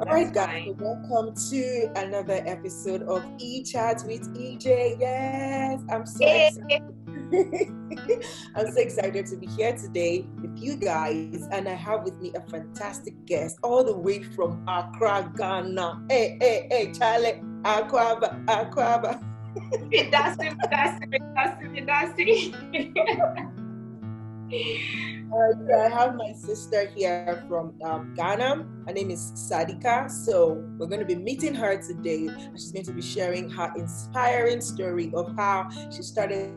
Alright guys, so welcome to another episode of E-Chat with EJ. Yes, I'm so excited. I'm so excited to be here today with you guys, and I have with me a fantastic guest all the way from Accra, Ghana. Hey, Charlie, Aquaba. I have my sister here from Ghana. Her name is Sadika. So we're going to be meeting her today. And she's going to be sharing her inspiring story of how she started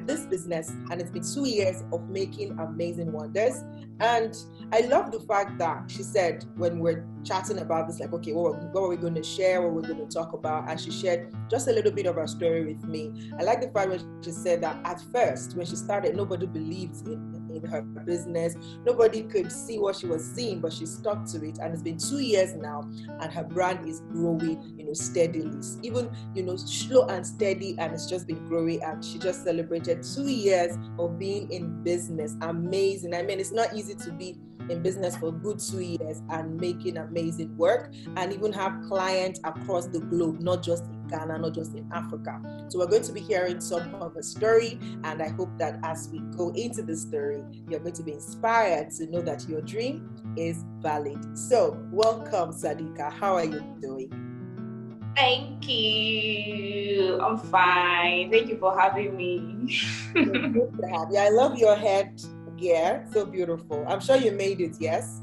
this business. And it's been 2 years of making amazing wonders. And I love the fact that she said when we're chatting about this, like, okay, what are we going to share? What we're going to talk about? And she shared just a little bit of her story with me. I like the fact when she said that at first, when she started, nobody believed in her business. Nobody could see what she was seeing, but she stuck to it. And it's been 2 years now, and her brand is growing, steadily. Even, slow and steady, and it's just been growing. And she just celebrated 2 years of being in business. Amazing. I mean, it's not easy to be in business for a good 2 years and making amazing work, and even have clients across the globe, not just in Ghana, not just in Africa. So we're going to be hearing some of her story, and I hope that as we go into the story, you're going to be inspired to know that your dream is valid. So welcome, Sadika. How are you doing? Thank you. I'm fine. Thank you for having me. Good to have you. I love your head. Yeah, so beautiful. I'm sure you made it, yes?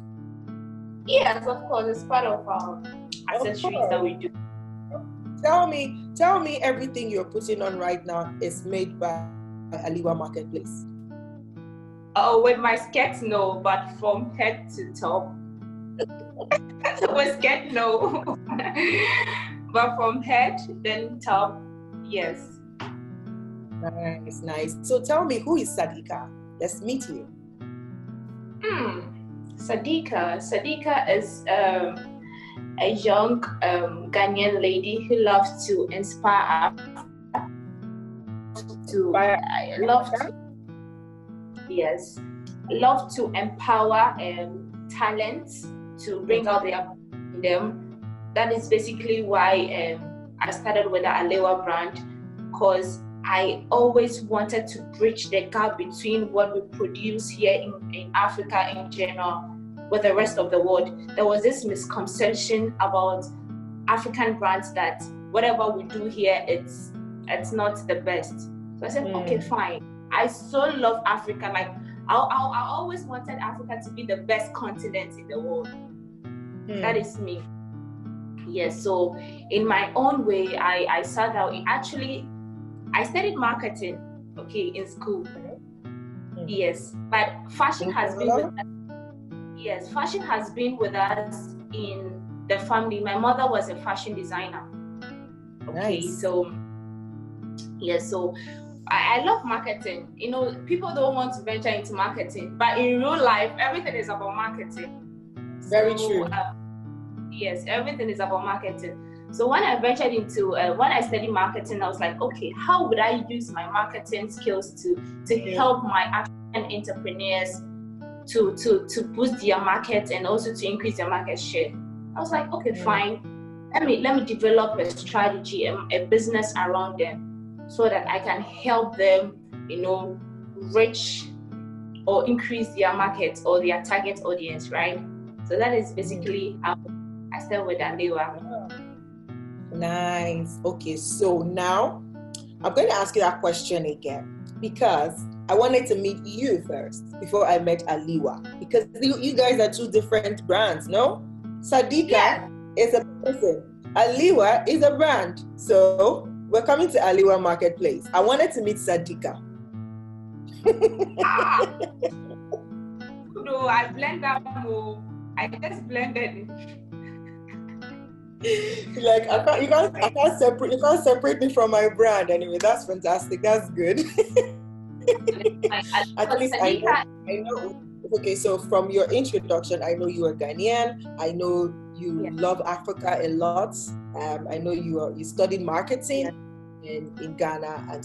Yes, of course. It's part of our accessories that we do. Tell me everything you're putting on right now is made by Alewah Marketplace. Oh, with my skirts, no, but from head to top. With skirt, no. But from head, then top, yes. Nice. So tell me, who is Sadika? Let's meet you. Sadika is a young Ghanaian lady who loves to inspire, love to empower talents to bring out them. That is basically why I started with the Aliwa brand, because I always wanted to bridge the gap between what we produce here in Africa in general with the rest of the world. There was this misconception about African brands that whatever we do here, it's not the best. So I said, okay, fine. I so love Africa. Like I always wanted Africa to be the best continent in the world. That is me. Yes. So in my own way, I sat down. I studied marketing, in school. Yes, but fashion has been with us. Yes, fashion has been with us in the family. My mother was a fashion designer. Nice. So I love marketing. People don't want to venture into marketing, but in real life, everything is about marketing. Very true. Yes, everything is about marketing. So when I ventured into, when I studied marketing, I was like, okay, how would I use my marketing skills to help my African entrepreneurs to boost their market and also to increase their market share? I was like, okay, fine. Let me develop a strategy, a business around them, so that I can help them, reach or increase their market or their target audience, right? So that is basically how I started with Aliwa. Nice. Okay, so now I'm going to ask you that question again, because I wanted to meet you first before I met Aliwa, because you guys are two different brands, no? Sadika is a person, Aliwa is a brand. So we're coming to Aliwa Marketplace. I wanted to meet Sadika. No, I blend that more. I just blended it. Like you can't separate me from my brand. Anyway, that's fantastic. That's good. At least I know. Okay, so from your introduction, I know you are Ghanaian. I know you love Africa a lot. I know you studied marketing. in Ghana, and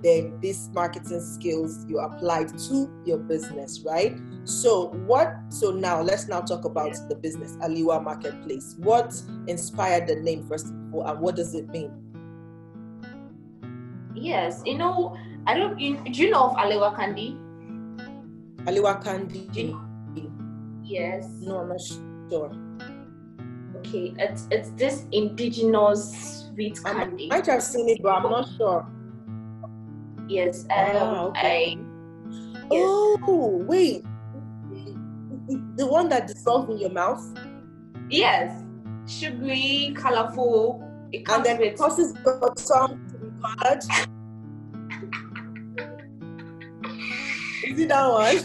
then these marketing skills you applied to your business, right? So now let's now talk about the business, Alewah Marketplace. What inspired the name first of all, and what does it mean? Yes, do you know of Alewah Candy? Alewah Candy? Yes. No, I'm not sure. Okay, it's this indigenous sweet candy. I might have seen it, but I'm not sure. Yes. Okay. Oh, wait. The one that dissolves in your mouth? Yes. Sugary, colorful. It comes and then it causes your tongue to be colored. Is it that one?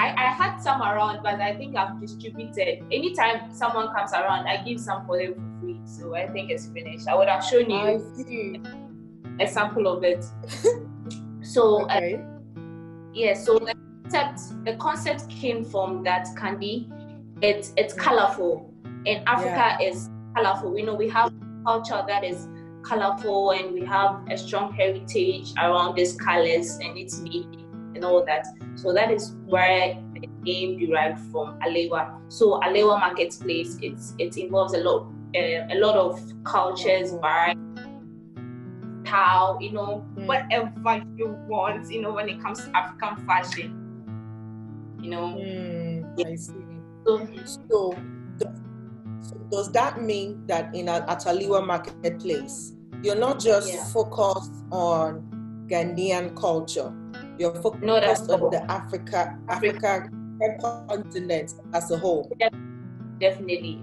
I had some around, but I think I've distributed. Anytime someone comes around, I give some for them for free. So I think it's finished. I would have shown you a sample of it. So okay. So the concept came from that candy. It's colorful. In Africa, is colorful. We have culture that is colorful, and we have a strong heritage around these colors and its meaning and all that. So that is where the name derived from Aliwa. So Alewah Marketplace, it involves a lot of cultures, variety, how whatever you want, when it comes to African fashion. I see. So does that mean that at Alewah Marketplace, you're not just focused on Ghanaian culture, you're focused on the Africa continent as a whole? Definitely,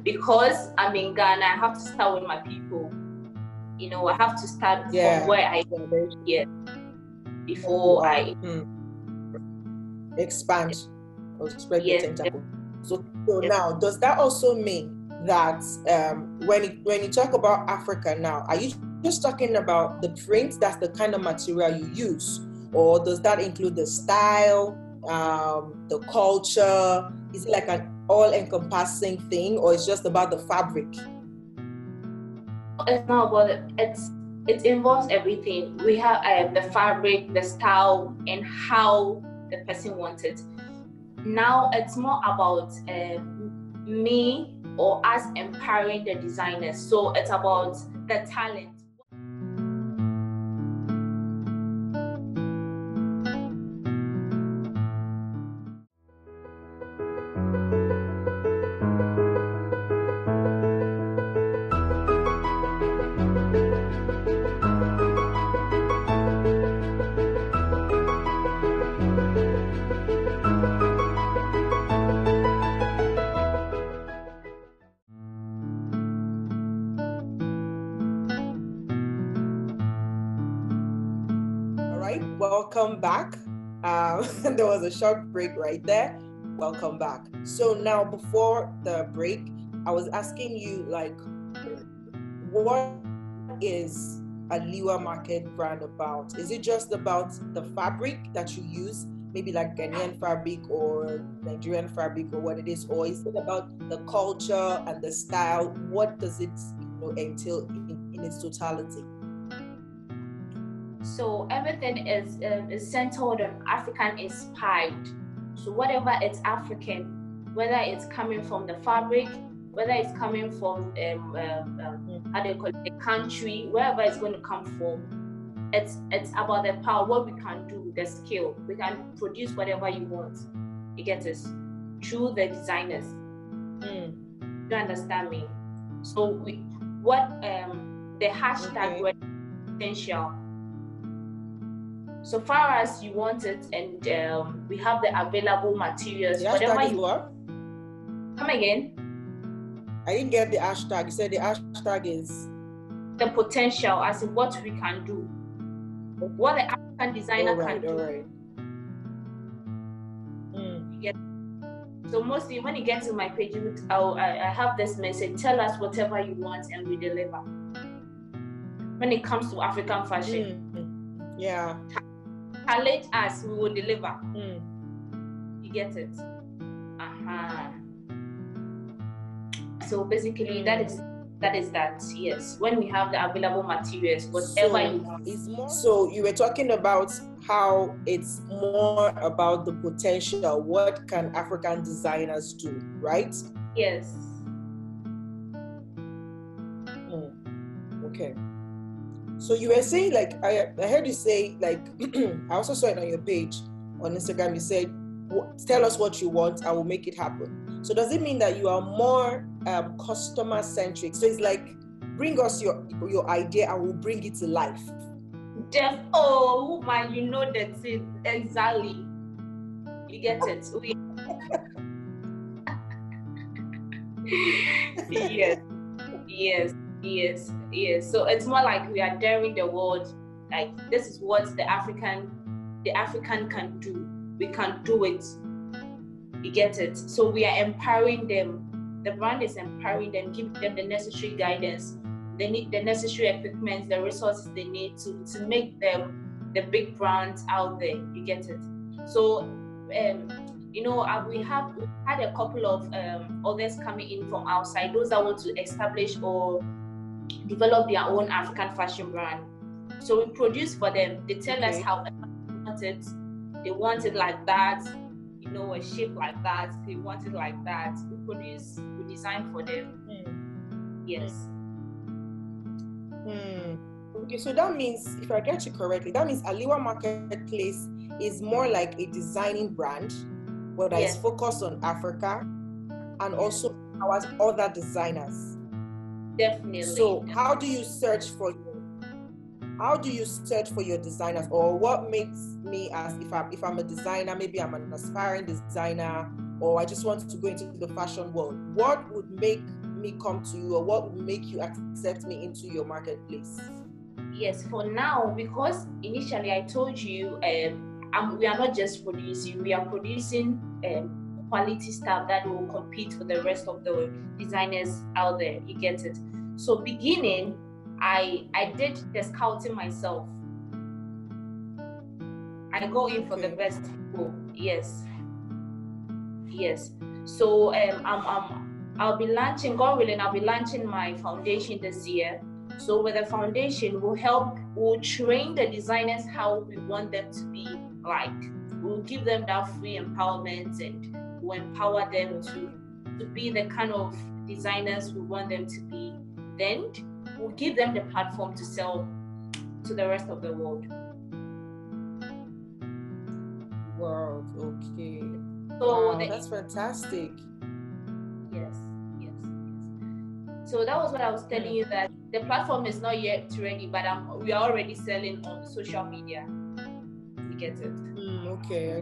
because I'm in Ghana, I have to start with my people. I have to start from where I am before I expand or spread your tentacles. So now, does that also mean that when you talk about Africa now, are you just talking about the print, that's the kind of material you use, or does that include the style, the culture? Is it like an all-encompassing thing, or it's just about the fabric? It's not about it. It involves everything. We have the fabric, the style, and how the person wants it. Now it's more about me or us empowering the designers. So it's about the talent. Welcome back. There was a short break right there. Welcome back. So now, before the break, I was asking you, what is a Leewar Market brand about? Is it just about the fabric that you use, maybe like Ghanaian fabric or Nigerian fabric or what it is, or is it about the culture and the style? What does it entail in its totality? So everything is centered on African inspired. So whatever it's African, whether it's coming from the fabric, whether it's coming from the country, wherever it's going to come from, it's about the power, what we can do, the skill. We can produce whatever you want. You get this through the designers. You understand me? So the hashtag potential. So far as you want it, and we have the available materials. Whatever you want. Come again? I didn't get the hashtag. You said the hashtag is the potential, as in what we can do, what the African designer can do. Yeah. So mostly when you get to my page, I have this message: tell us whatever you want, and we deliver. When it comes to African fashion, challenge us, we will deliver. You get it? So basically, that is that. Yes, when we have the available materials, whatever you want. So you were talking about how it's more about the potential. What can African designers do, right? Yes. Okay. So you were saying, like, I heard you say, like, I also saw it on your page on Instagram. You said, tell us what you want, I will make it happen. So does it mean that you are more customer centric? So it's like, bring us your idea and we'll bring it to life. Oh my, you know that's it. Exactly. You get it. Yes. So it's more like we are daring the world. Like, this is what the African can do. We can do it. You get it. So we are empowering them. The brand is empowering them, giving them the necessary guidance. They need the necessary equipment, the resources they need to make them the big brands out there. You get it. So we had a couple of others coming in from outside, those that want to establish or develop their own African fashion brand. So we produce for them. They tell us how they want it. They want it like that, a shape like that. They want it like that. We design for them. Yes. Okay, so that means, if I get you correctly, that means Alewah Marketplace is more like a designing brand, but that is focused on Africa and also empowers other designers. Definitely. So how do you search for your designers, or what makes me, as if I'm a designer, maybe I'm an aspiring designer, or I just want to go into the fashion world, what would make me come to you, or what would make you accept me into your marketplace? Yes, for now, because initially I told you we are not just producing, we are producing quality stuff that will compete with the rest of the designers out there. You get it? So beginning, I did the scouting myself. I go in for the best people. Yes. So I'll be launching, God willing, I'll be launching my foundation this year. So with the foundation, we'll train the designers how we want them to be like. We'll give them that free empowerment, and we'll empower them to be the kind of designers we want them to be. Then we'll give them the platform to sell to the rest of the world. Wow, okay. So that's fantastic. Yes. So that was what I was telling you, that the platform is not yet ready, but we are already selling on social media. You get it? Okay,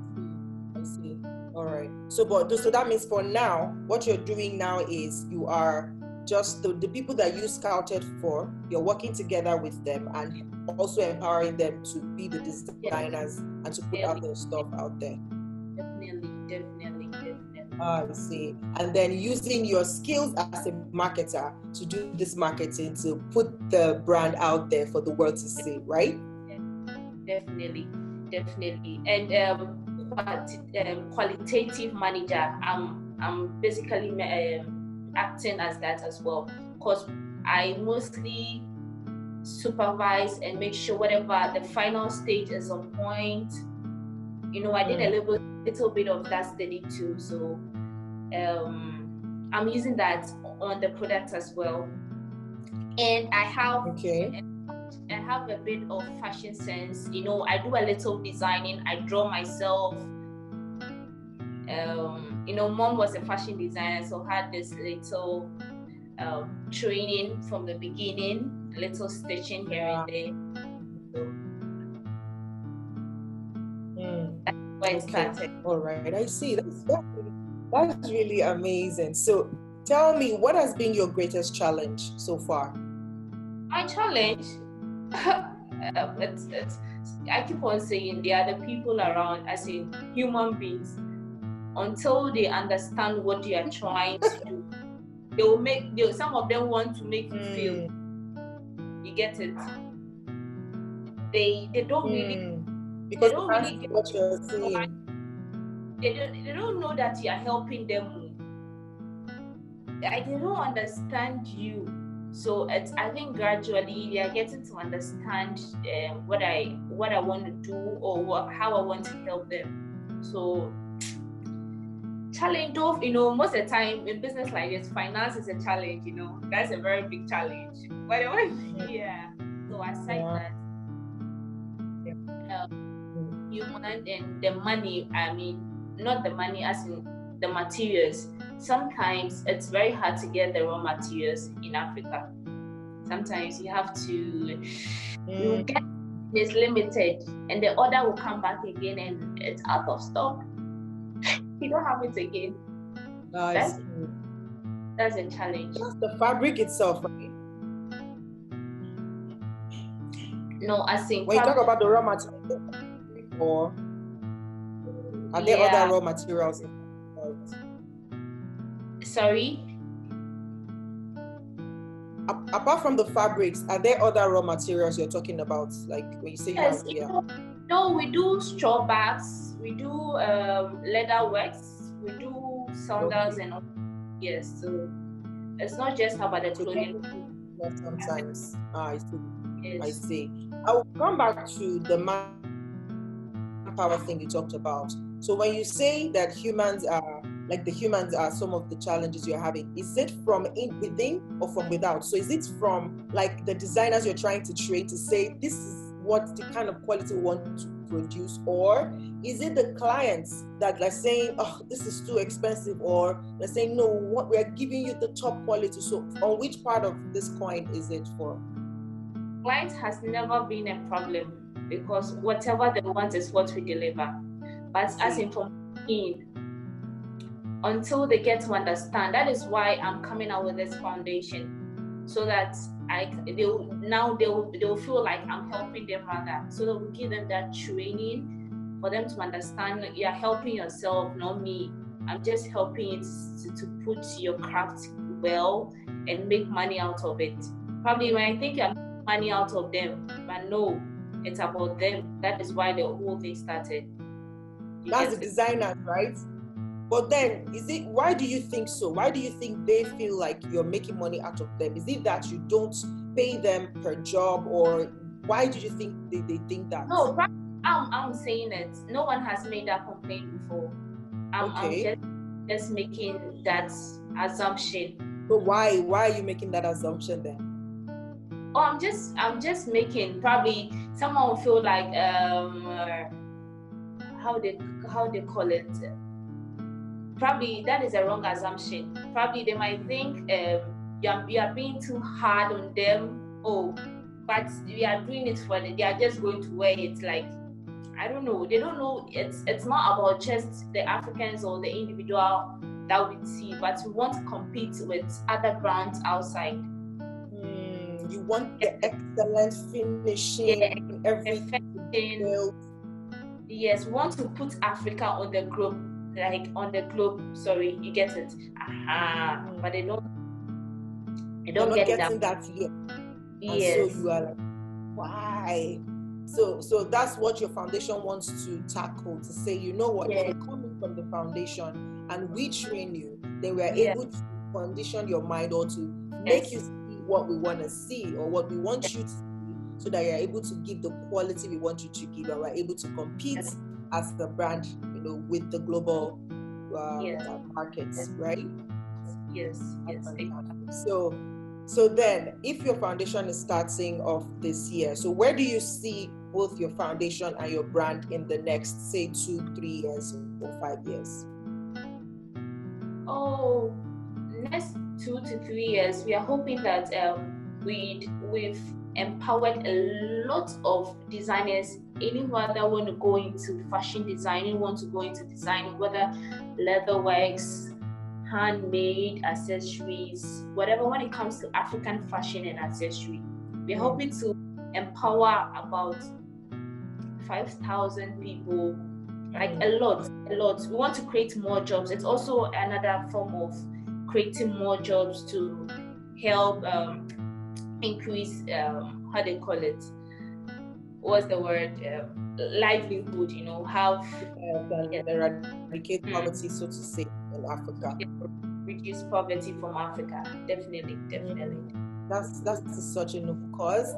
I see. All right. So that means for now, what you're doing now is you are just the people that you scouted for, you're working together with them and also empowering them to be the designers and to put out their stuff out there. Definitely. I see. And then using your skills as a marketer to do this marketing, to put the brand out there for the world to see, right? Definitely. And qualitative manager, I'm basically acting as that as well, because I mostly supervise and make sure whatever the final stage is on point. I did a little bit of that study too, so I'm using that on the product as well. And I have a bit of fashion sense. I do a little designing. I draw myself. Mom was a fashion designer, so had this little training from the beginning, a little stitching here and there. That's where it started. All right, I see. That's really amazing. So tell me, what has been your greatest challenge so far? My challenge, I keep on saying, they are the people around, as in human beings. Until they understand what you are trying to do, some of them want to make you feel. You get it? They don't really, because they don't really get what you're saying. They don't know that you are helping them. they don't understand you. So I think gradually they are getting to understand what I want to do, or how I want to help them. So challenge of, most of the time in business like this, finance is a challenge, that's a very big challenge. But yeah. So aside that, human and the money, I mean, not the money as in the materials. Sometimes it's very hard to get the raw materials in Africa. Sometimes you have to, you get it's limited, and the order will come back again and it's out of stock. You don't have it again. That's a challenge. That's the fabric itself, right? No, I think when you talk about the raw materials, or are there other raw materials? Sorry? Apart from the fabrics, are there other raw materials you're talking about? Like when you say yes, no, we do straw bags, we do leather works, we do sandals and all. Yes, so it's not just about the clothing. Sometimes, I see. Yes. I see. I will come back to the manpower thing you talked about. So when you say that humans are some of the challenges you're having, is it from within or from without? So is it from like the designers you're trying to train to say this is what the kind of quality we want to produce, or is it the clients that are saying, oh, this is too expensive, or they're saying, no, what we are giving you the top quality? So on which part of this coin is it for? Client has never been a problem, because whatever they want is what we deliver. But as information, until they get to understand, that is why I'm coming out with this foundation, so that they'll feel like I'm helping them rather. So that we give them that training for them to understand you're helping yourself, not me. I'm just helping you to put your craft well and make money out of it. Probably when I think I'm making money out of them, but no, it's about them. That is why the whole thing started. That's the designers, right? But then, why do you think so? Why do you think they feel like you're making money out of them? Is it that you don't pay them per job, or why do you think they think that? No, I'm saying it. No one has made that complaint before. I'm just making that assumption. So why are you making that assumption then? Oh, I'm just making, probably someone will feel like how they call it. Probably that is a wrong assumption. Probably they might think you are being too hard on them. Oh, but we are doing it for them. They are just going to wear it. Like, I don't know. They don't know. It's not about just the Africans or the individual that we see, but we want to compete with other brands outside. You want the excellent finishing, everything. Yes, we want to put Africa on the globe. Like on the globe, sorry, you get it. But they don't get that yet. Yes. And so you are like, why? So that's what your foundation wants to tackle, to say, you know what, if you come in from the foundation and we train you, then we are able to condition your mind, or to make you see what we want to see, or what we want you to see, so that you're able to give the quality we want you to give, and we're able to compete as the brand, with the global markets, right? Yes. So then, if your foundation is starting off this year, so where do you see both your foundation and your brand in the next, say, 2-3 years or 5 years? Oh, next 2 to 3 years, we are hoping that we've empowered a lot of designers. Anyone that want to go into fashion designing, want to go into designing, whether leather works, handmade accessories, whatever, when it comes to African fashion and accessory. We're hoping to empower about 5,000 people, like a lot. We want to create more jobs. It's also another form of creating more jobs to help increase, how they call it, what's the word, livelihood, eradicate poverty, so to say, in Africa. reduce poverty from Africa. Definitely. That's such a noble cause,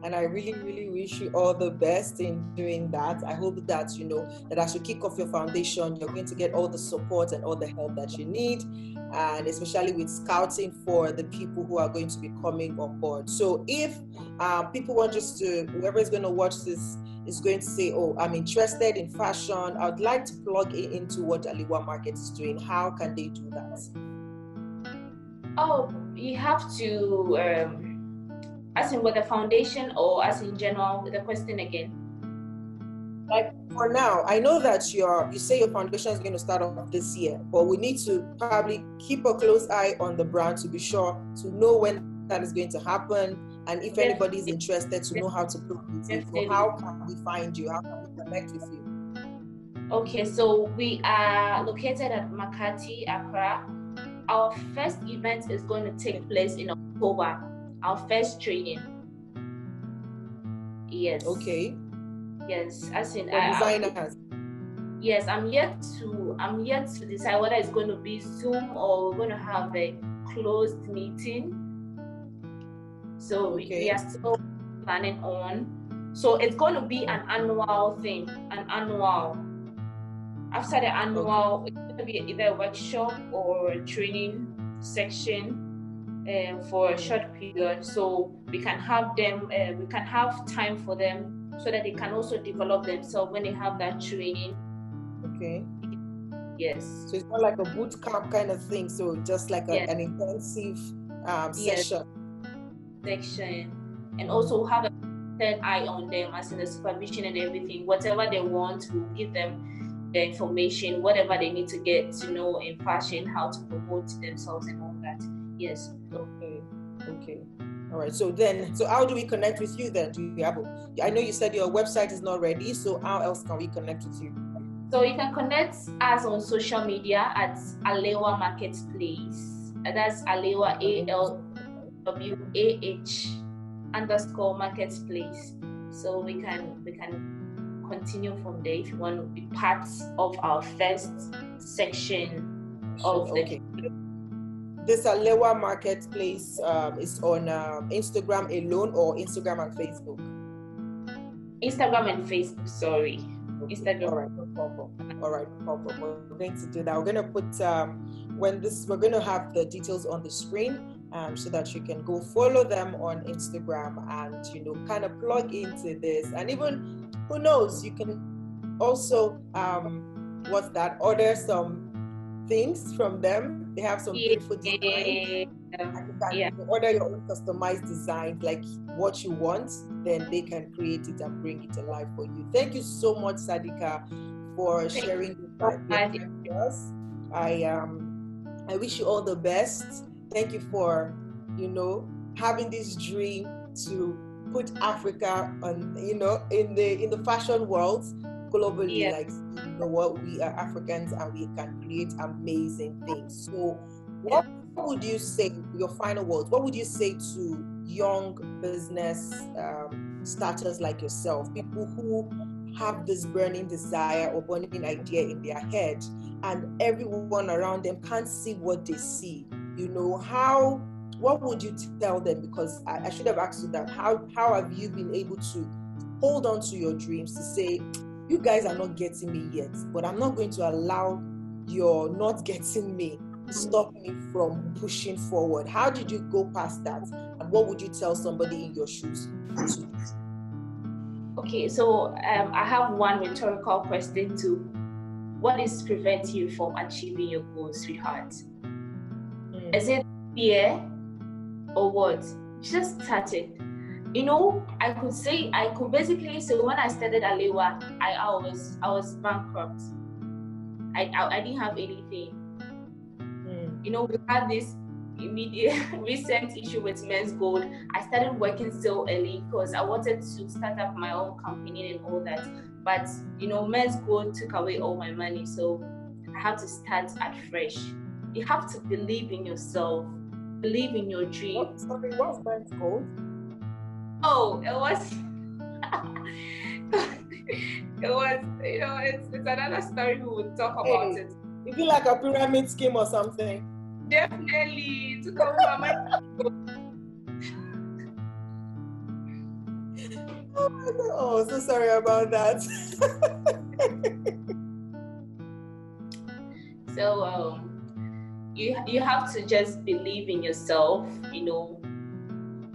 and I really, really wish you all the best in doing that. I hope that that as you kick off your foundation, you're going to get all the support and all the help that you need, and especially with scouting for the people who are going to be coming on board. So if people want just to, whoever is going to watch this is going to say, oh, I'm interested in fashion, I would like to plug into what Alewah Market is doing, how can they do that? Oh, you have to, as in with the foundation or as in general, the question again? Like for now, I know that you say your foundation is going to start off this year, but we need to probably keep a close eye on the brand to be sure to know when that is going to happen, and if anybody is interested to know how to plug it. So how can we find you? How can we connect with you? Okay, so we are located at Makati, Accra. Our first event is going to take place in October. Our first training. Yes. Okay. Yes, as in designers. Yes, I'm yet to decide whether it's going to be Zoom or we're going to have a closed meeting. So we are still planning on. So it's going to be an annual thing, After the annual, it's going to be either a workshop or a training section for a short period. So we can have them, we can have time for them so that they can also develop themselves when they have that training. Okay. Yes. So it's not like a boot camp kind of thing. So just like an intensive session. And also have a third eye on them, as in the supervision and everything. Whatever they want, we'll give them the information, whatever they need to get to know in fashion, how to promote themselves and all that. Yes. Okay. All right. So how do we connect with you then? I know you said your website is not ready. So how else can we connect with you? So you can connect us on social media at Alewah Marketplace. That's Alewah ALWAH_marketplace. So we can continue from there if you want to be part of our first section of the. This Alewah Marketplace is on Instagram alone or Instagram and Facebook? Instagram and Facebook, sorry. Instagram. All right, no problem. We're going to do that. We're going to put we're going to have the details on the screen so that you can go follow them on Instagram and kind of plug into this. And even who knows, you can also order some things from them. They have some beautiful designs. You can order your own customized designs, like what you want, then they can create it and bring it to life for you. Thank you so much, Sadika, for sharing your time with us. I wish you all the best. Thank you for, having this dream to put Africa on, in the fashion world globally. Like, what we are Africans and we can create amazing things. So what would you say, your final words, what would you say to young business starters like yourself, people who have this burning desire or burning idea in their head and everyone around them can't see what they see? What would you tell them? Because I should have asked you that. How have you been able to hold on to your dreams to say, you guys are not getting me yet, but I'm not going to allow your not getting me stop me from pushing forward? How did you go past that? And what would you tell somebody in your shoes to do? Okay, so I have one rhetorical question too. What is preventing you from achieving your goals, sweetheart? Is it fear or what? Just start it. I could basically say when I started Aliwa, I was bankrupt. I didn't have anything. We had this immediate recent issue with Men's Gold. I started working so early because I wanted to start up my own company and all that. But Men's Gold took away all my money, so I had to start at fresh. You have to believe in yourself, believe in your dream. What's Men's Gold? Oh, it was it's another story. We would talk about it. Is it like a pyramid scheme or something? Definitely to come over my. Oh, so sorry about that. So you have to just believe in yourself,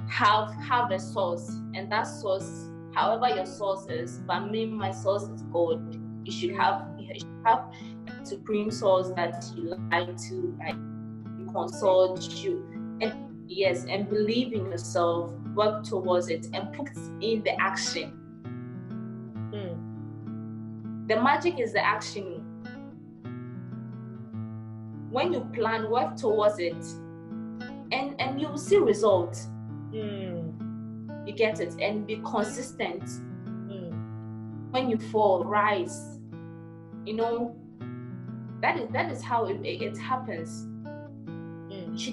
have a source, and that source, however your source is, but me, my source is God. You should have a supreme source that you like to consult you, and yes, and believe in yourself, work towards it, and put in the action. The magic is the action. When you plan, work towards it, and you will see results. You get it, and be consistent. When you fall, rise. That is how it happens.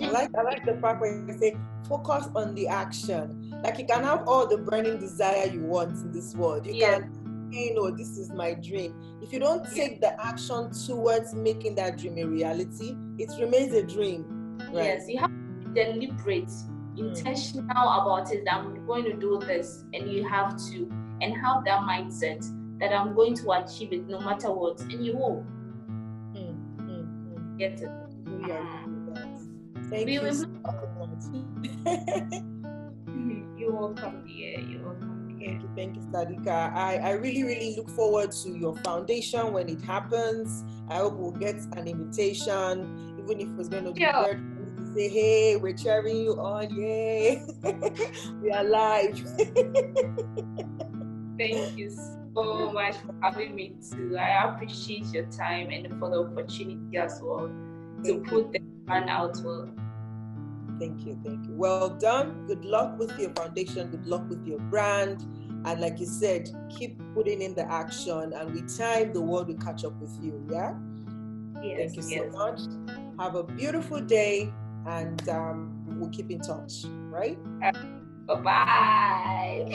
I like the fact where you say focus on the action. Like, you can have all the burning desire you want in this world. You can say, no, this is my dream. If you don't take the action towards making that dream a reality, it remains a dream. Right? Yes, you have to be deliberate, intentional about it, that I'm going to do this, and you have to, and have that mindset that I'm going to achieve it no matter what, and you will. Get it? Thank you so much. You're welcome, dear. You're welcome, dear. Thank you, Sadika. I really, really look forward to your foundation when it happens. I hope we'll get an invitation, even if it's going to be to say, hey, we're cheering you on, yay. We are live. Thank you so much for having me too. I appreciate your time and for the opportunity as well to put the plan out well. Thank you. Well done. Good luck with your foundation. Good luck with your brand. And like you said, keep putting in the action, and with time, the world will catch up with you. Yeah? Yes. Thank you so much. Have a beautiful day, and we'll keep in touch, right? Bye-bye.